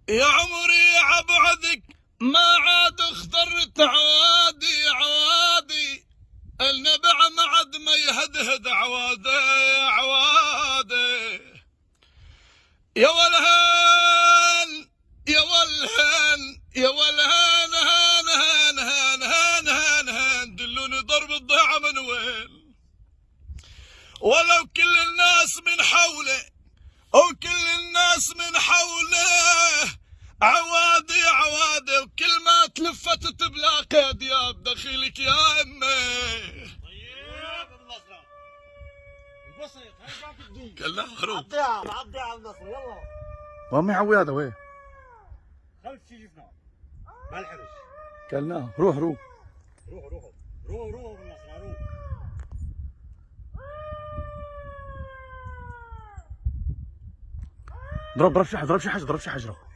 يا عمري عبعدك ما عاد اخترت عوادي عوادي، النبع ما عاد ما يهدهد عوادي عوادي. يا والهان يا والهان يا والهان هان هان هان هان هان هان، دلوني ضرب الضيعة من وين، ولو كل الناس من حوله وكل الناس من حوله عوادي عوادي، وكل ما تلفت تبلا قيد يا بدخيلك يا امي. طيب النصرة البسيط هاي جاك الدين كلناها هروب عضيها على النصرة يلا. وامي عوي هذا وين خلف شي شفناه ما الحرش. كلناها. روح روح روحوا بالنصرة روح. ضرب شي حجره ضرب شي حجره.